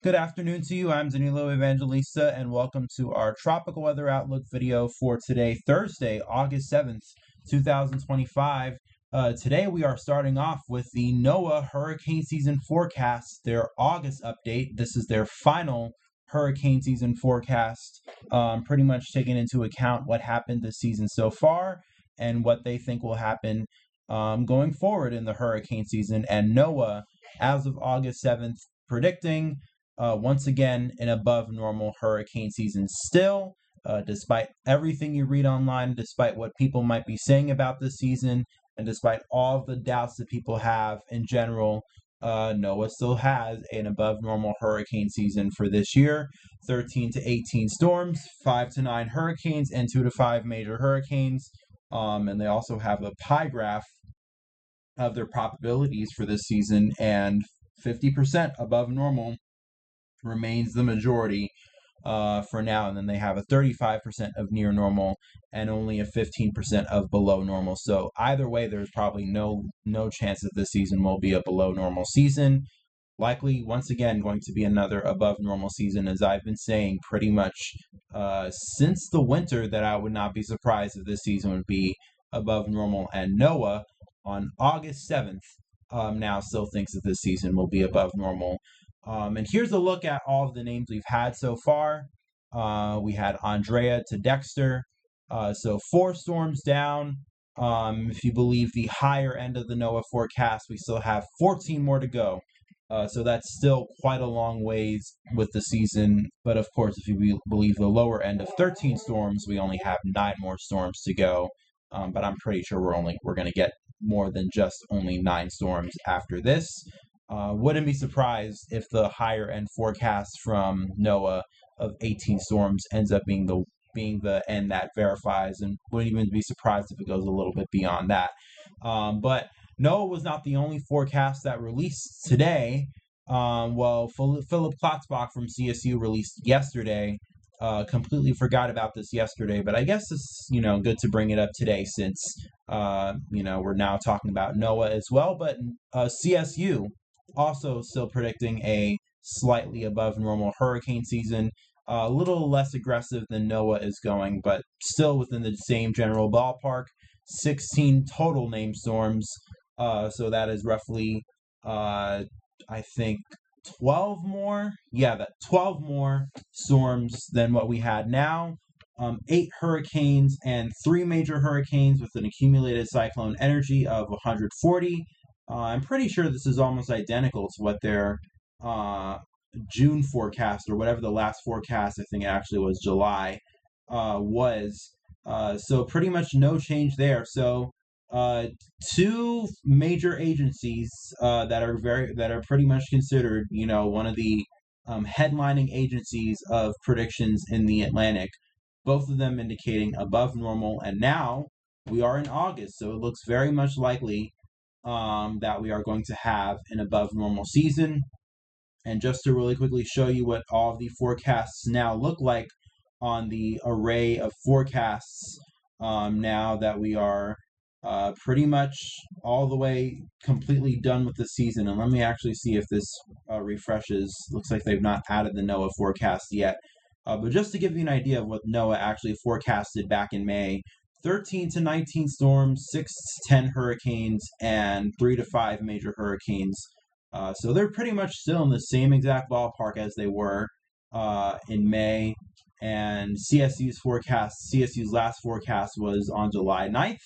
Good afternoon to you. I'm Danilo Evangelista, and welcome to our tropical weather outlook video for today, Thursday, August 7th, 2025. Today we are starting off with the NOAA hurricane season forecast, their August update. This is their final hurricane season forecast, pretty much taking into account what happened this season so far and what they think will happen going forward in the hurricane season. And NOAA, as of August 7th, predicting once again an above normal hurricane season still, despite everything you read online, despite what people might be saying about this season, and despite all of the doubts that people have in general. NOAA still has an above normal hurricane season for this year. 13 to 18 storms, 5 to 9 hurricanes, and 2 to 5 major hurricanes. And they also have a pie graph of their probabilities for this season, and 50% above normal remains the majority for now, and then they have a 35% of near normal and only a 15% of below normal. So either way, there's probably no chance that this season will be a below normal season. Likely, once again, going to be another above normal season, as I've been saying pretty much since the winter, that I would not be surprised if this season would be above normal. And NOAA on August 7th now still thinks that this season will be above normal. And here's a look at all of the names we've had so far. We had Andrea to Dexter. So 4 storms down. If you believe the higher end of the NOAA forecast, we still have 14 more to go. So that's still quite a long ways with the season. But of course, if you believe the lower end of 13 storms, we only have 9 more storms to go. But I'm pretty sure we're going to get more than just only 9 storms after this. Wouldn't be surprised if the higher end forecast from NOAA of 18 storms ends up being the end that verifies, and wouldn't even be surprised if it goes a little bit beyond that. But NOAA was not the only forecast that released today. Philip Klotzbach from CSU released yesterday. Completely forgot about this yesterday, but I guess it's good to bring it up today since we're now talking about NOAA as well. But CSU also still predicting a slightly above normal hurricane season, a little less aggressive than NOAA is going, but still within the same general ballpark. 16 total named storms, so that is roughly, I think, 12 more. Yeah, that 12 more storms than what we had now. 8 hurricanes and 3 major hurricanes with an accumulated cyclone energy of 140. I'm pretty sure this is almost identical to what their June forecast, or whatever the last forecast, I think it actually was July, was. So pretty much no change there. So 2 major agencies that are pretty much considered, one of the headlining agencies of predictions in the Atlantic, both of them indicating above normal. And now we are in August, so it looks very much likely that we are going to have an above normal season. And just to really quickly show you what all of the forecasts now look like on the array of forecasts, now that we are pretty much all the way completely done with the season. And let me actually see if this refreshes. Looks like they've not added the NOAA forecast yet. But just to give you an idea of what NOAA actually forecasted back in May, 13 to 19 storms, 6 to 10 hurricanes, and 3 to 5 major hurricanes. So they're pretty much still in the same exact ballpark as they were in May. And CSU's last forecast was on July 9th,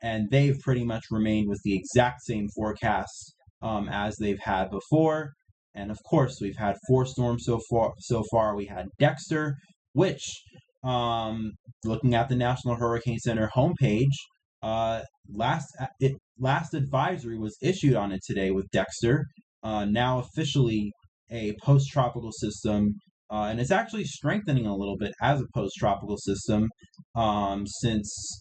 and they've pretty much remained with the exact same forecast as they've had before. And of course, we've had 4 storms so far. We had Dexter, which, looking at the National Hurricane Center homepage, last advisory was issued on it today with Dexter, now officially a post-tropical system, and it's actually strengthening a little bit as a post-tropical system, and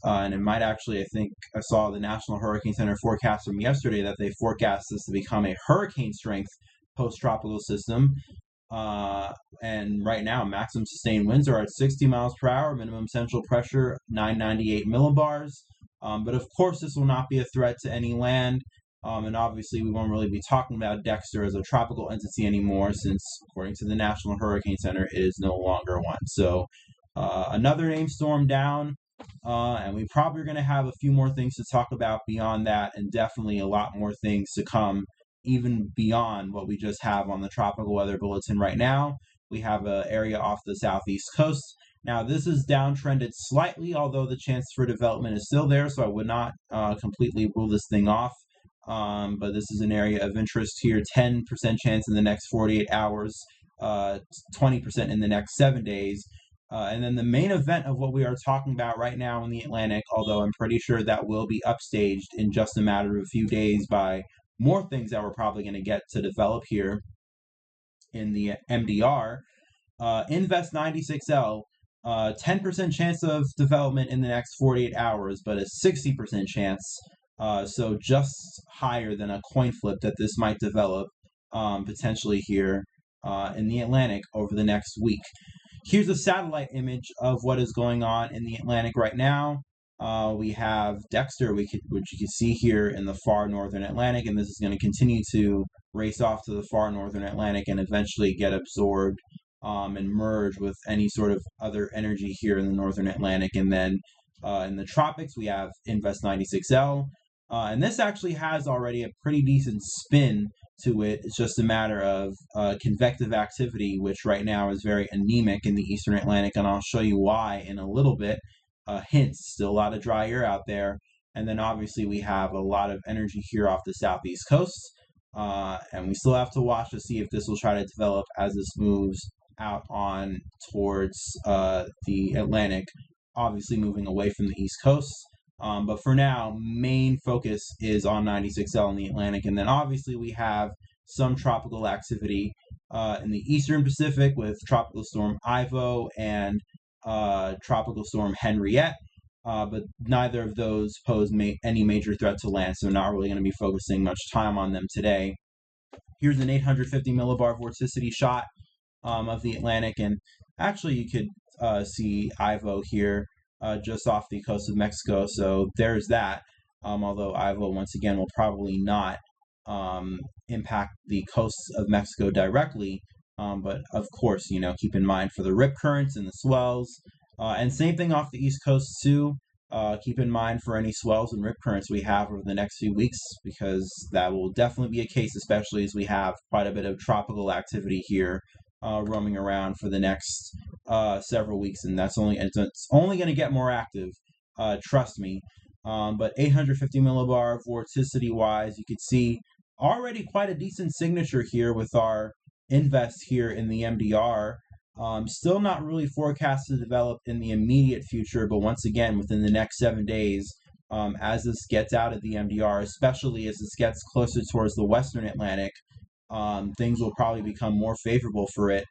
it might actually, I think I saw the National Hurricane Center forecast from yesterday that they forecast this to become a hurricane-strength post-tropical system. And right now, maximum sustained winds are at 60 miles per hour, minimum central pressure 998 millibars. But of course, this will not be a threat to any land. And obviously, we won't really be talking about Dexter as a tropical entity anymore, since, according to the National Hurricane Center, it is no longer one. So, another named storm down, and we probably are going to have a few more things to talk about beyond that, and definitely a lot more things to come, even beyond what we just have on the tropical weather bulletin right now. We have an area off the southeast coast. Now, this is downtrended slightly, although the chance for development is still there, so I would not completely rule this thing off. But this is an area of interest here. 10% chance in the next 48 hours, 20% in the next 7 days. And then the main event of what we are talking about right now in the Atlantic, although I'm pretty sure that will be upstaged in just a matter of a few days by more things that we're probably going to get to develop here in the MDR. Invest 96L, 10% chance of development in the next 48 hours, but a 60% chance, so just higher than a coin flip that this might develop potentially here in the Atlantic over the next week. Here's a satellite image of what is going on in the Atlantic right now. We have Dexter, which you can see here in the far northern Atlantic, and this is going to continue to race off to the far northern Atlantic and eventually get absorbed and merge with any sort of other energy here in the northern Atlantic. And then in the tropics, we have Invest 96L. And this actually has already a pretty decent spin to it. It's just a matter of convective activity, which right now is very anemic in the eastern Atlantic, and I'll show you why in a little bit. Hints, still a lot of dry air out there. And then obviously we have a lot of energy here off the southeast coast. And we still have to watch to see if this will try to develop as this moves out on towards the Atlantic, obviously moving away from the east coast. But for now, main focus is on 96L in the Atlantic. And then obviously we have some tropical activity in the eastern Pacific with Tropical Storm Ivo and Tropical Storm Henriette. But neither of those pose any major threat to land, so not really going to be focusing much time on them today. Here's an 850 millibar vorticity shot of the Atlantic, and actually you could see Ivo here just off the coast of Mexico, so there's that. Although Ivo, once again, will probably not impact the coasts of Mexico directly, but of course, keep in mind for the rip currents and the swells, and same thing off the East Coast too. Keep in mind for any swells and rip currents we have over the next few weeks, because that will definitely be a case, especially as we have quite a bit of tropical activity here roaming around for the next several weeks, and it's only going to get more active, trust me. But 850 millibar vorticity wise, you could see already quite a decent signature here with our invest here in the MDR. Still not really forecast to develop in the immediate future, but once again, within the next 7 days, as this gets out of the MDR, especially as this gets closer towards the Western Atlantic, things will probably become more favorable for it,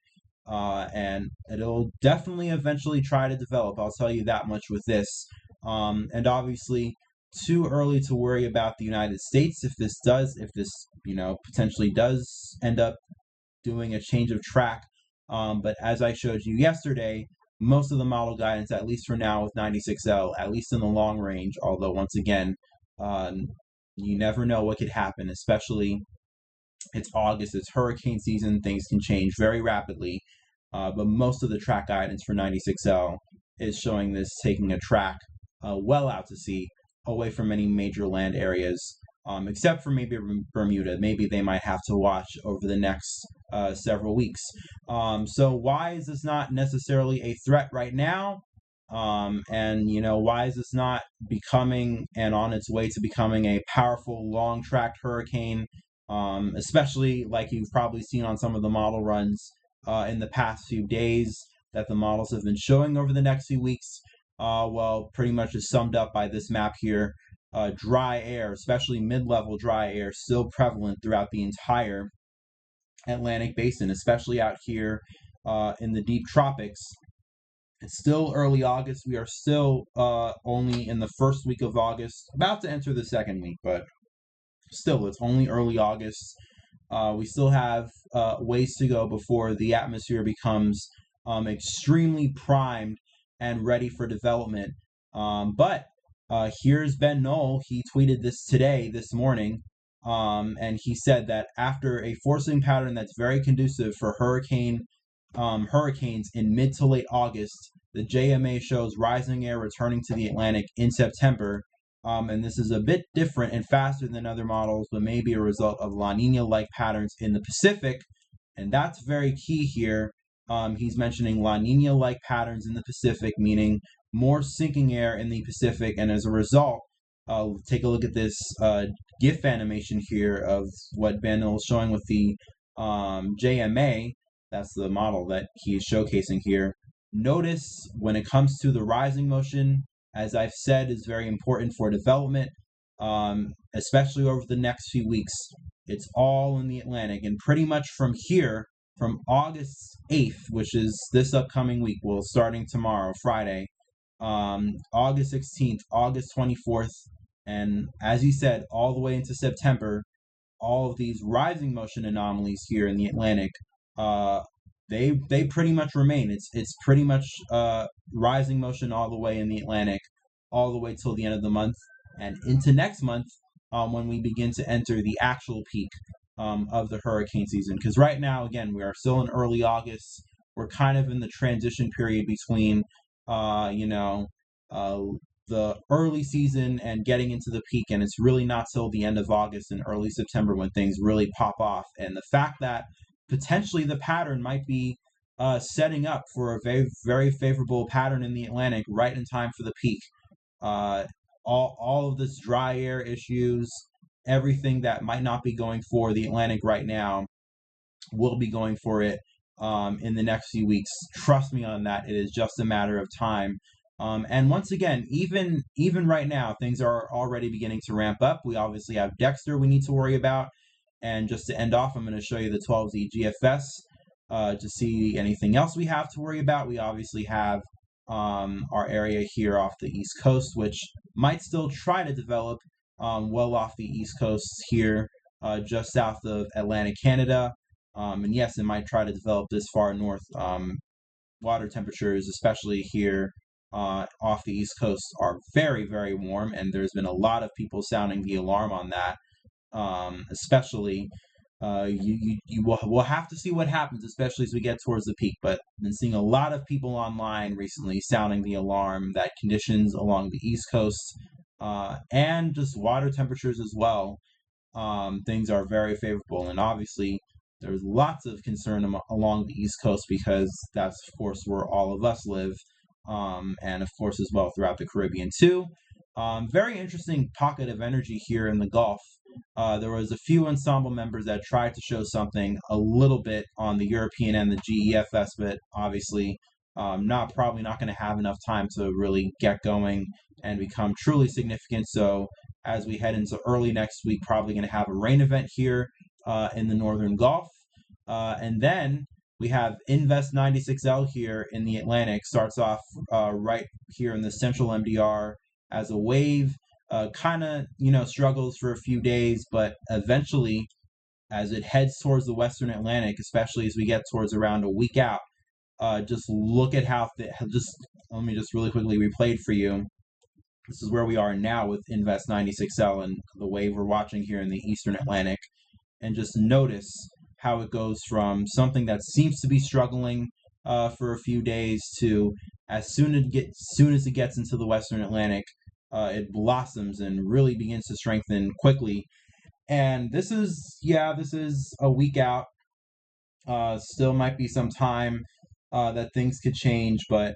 and it'll definitely eventually try to develop. I'll tell you that much with this. And obviously, too early to worry about the United States if this potentially does end up doing a change of track. But as I showed you yesterday, most of the model guidance, at least for now with 96L, at least in the long range, although once again, you never know what could happen, especially it's August, it's hurricane season, things can change very rapidly. But most of the track guidance for 96L is showing this taking a track well out to sea, away from any major land areas, except for maybe Bermuda. Maybe they might have to watch over the next several weeks. So why is this not necessarily a threat right now? And why is this not becoming and on its way to becoming a powerful long-tracked hurricane, especially like you've probably seen on some of the model runs in the past few days that the models have been showing over the next few weeks? Well, pretty much is summed up by this map here. Dry air, especially mid-level dry air, still prevalent throughout the entire Atlantic basin, especially out here in the deep tropics. It's still early August. We are still only in the first week of August, about to enter the second week, but still, it's only early August. We still have ways to go before the atmosphere becomes extremely primed and ready for development. But here's Ben Knoll. He tweeted this morning. And he said that after a forcing pattern that's very conducive for hurricanes in mid to late August, the JMA shows rising air returning to the Atlantic in September. And this is a bit different and faster than other models, but may be a result of La Nina-like patterns in the Pacific. And that's very key here. He's mentioning La Nina-like patterns in the Pacific, meaning more sinking air in the Pacific. And as a result, take a look at this GIF animation here of what Bandel is showing with the JMA. That's the model that he is showcasing here. Notice when it comes to the rising motion, as I've said, is very important for development, especially over the next few weeks. It's all in the Atlantic, and pretty much from here, from August 8th, which is this upcoming week, well, starting tomorrow, Friday, August 16th, August 24th, and as he said, all the way into September, all of these rising motion anomalies here in the Atlantic, they pretty much remain. It's pretty much rising motion all the way in the Atlantic, all the way till the end of the month and into next month, when we begin to enter the actual peak of the hurricane season. Because right now, again, we are still in early August. We're kind of in the transition period between, the early season and getting into the peak, and it's really not till the end of August and early September when things really pop off. And the fact that potentially the pattern might be setting up for a very, very favorable pattern in the Atlantic right in time for the peak. All of this dry air issues, everything that might not be going for the Atlantic right now will be going for it in the next few weeks. Trust me on that. It is just a matter of time. And once again, even right now, things are already beginning to ramp up. We obviously have Dexter we need to worry about. And just to end off, I'm going to show you the 12Z GFS to see anything else we have to worry about. We obviously have our area here off the East Coast, which might still try to develop well off the East Coast here, just south of Atlantic Canada. And yes, it might try to develop this far north. Water temperatures, especially here off the East Coast, are very, very warm, and there's been a lot of people sounding the alarm on that. Especially, we'll have to see what happens, especially as we get towards the peak. But I've been seeing a lot of people online recently sounding the alarm that conditions along the East Coast and just water temperatures as well, things are very favorable. And obviously, there's lots of concern along the East Coast because that's, of course, where all of us live, and of course as well throughout the Caribbean too. Very interesting pocket of energy here in the Gulf. There was a few ensemble members that tried to show something a little bit on the European and the GEFS, but obviously probably not going to have enough time to really get going and become truly significant. So as we head into early next week, probably going to have a rain event here in the Northern Gulf. And then we have Invest 96L here in the Atlantic, starts off right here in the central MDR as a wave, kind of, struggles for a few days, but eventually, as it heads towards the Western Atlantic, especially as we get towards around a week out, just look at how, let me just really quickly replay it for you. This is where we are now with Invest 96L and the wave we're watching here in the Eastern Atlantic. And just notice how it goes from something that seems to be struggling for a few days to as soon as it gets into the Western Atlantic, it blossoms and really begins to strengthen quickly. And this is a week out. Still might be some time that things could change, but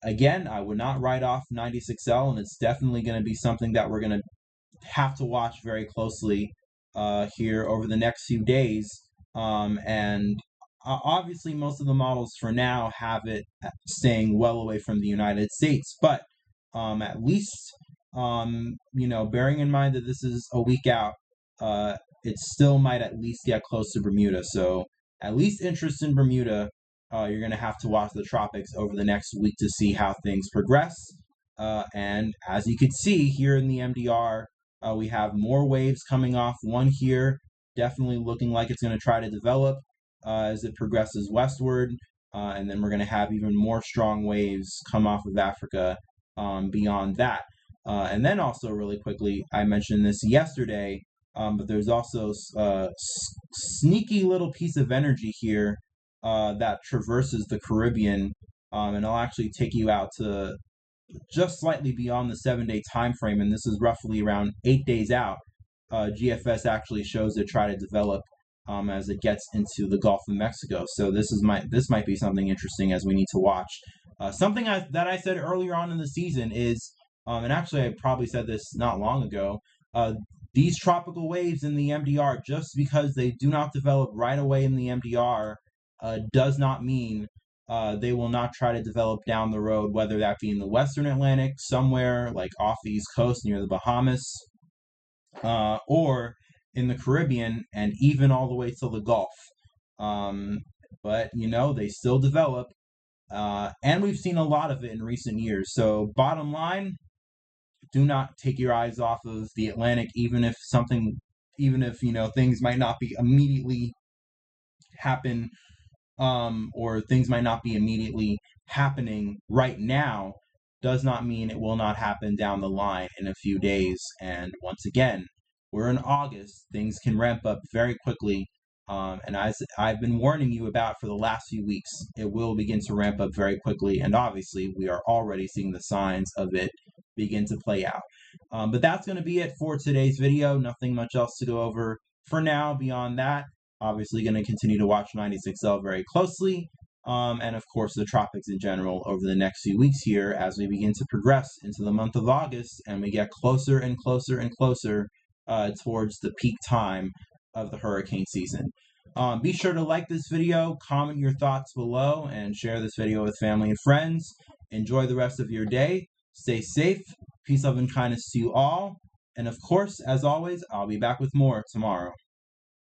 again, I would not write off 96L, and it's definitely going to be something that we're going to have to watch very closely here over the next few days. And obviously, most of the models for now have it staying well away from the United States, but at least, bearing in mind that this is a week out, it still might at least get close to Bermuda. So at least interest in Bermuda. You're going to have to watch the tropics over the next week to see how things progress. And as you can see here in the MDR, we have more waves coming off. One here, definitely looking like it's going to try to develop as it progresses westward. And then we're going to have even more strong waves come off of Africa beyond that. And then also really quickly, I mentioned this yesterday, but there's also a sneaky little piece of energy here that traverses the Caribbean, and it'll actually take you out to just slightly beyond the 7-day time frame, and this is roughly around 8 days out. GFS actually shows it try to develop as it gets into the Gulf of Mexico. So this might be something interesting as we need to watch. Something that I said earlier on in the season is, and actually I probably said this not long ago. These tropical waves in the MDR, just because they do not develop right away in the MDR, does not mean they will not try to develop down the road, whether that be in the Western Atlantic, somewhere like off the East Coast near the Bahamas, or in the Caribbean, and even all the way to the Gulf. But, they still develop, and we've seen a lot of it in recent years. So bottom line, do not take your eyes off of the Atlantic, even if things might not be immediately happen, or things might not be immediately happening right now, does not mean it will not happen down the line in a few days. And once again, we're in August. Things can ramp up very quickly. And as I've been warning you about for the last few weeks, it will begin to ramp up very quickly. And obviously, we are already seeing the signs of it begin to play out. But that's going to be it for today's video. Nothing much else to go over for now beyond that. Obviously, going to continue to watch 96L very closely. And of course, the tropics in general over the next few weeks here as we begin to progress into the month of August and we get closer and closer and closer towards the peak time of the hurricane season. Be sure to like this video, comment your thoughts below, and share this video with family and friends. Enjoy the rest of your day. Stay safe. Peace, love, and kindness to you all. And of course, as always, I'll be back with more tomorrow.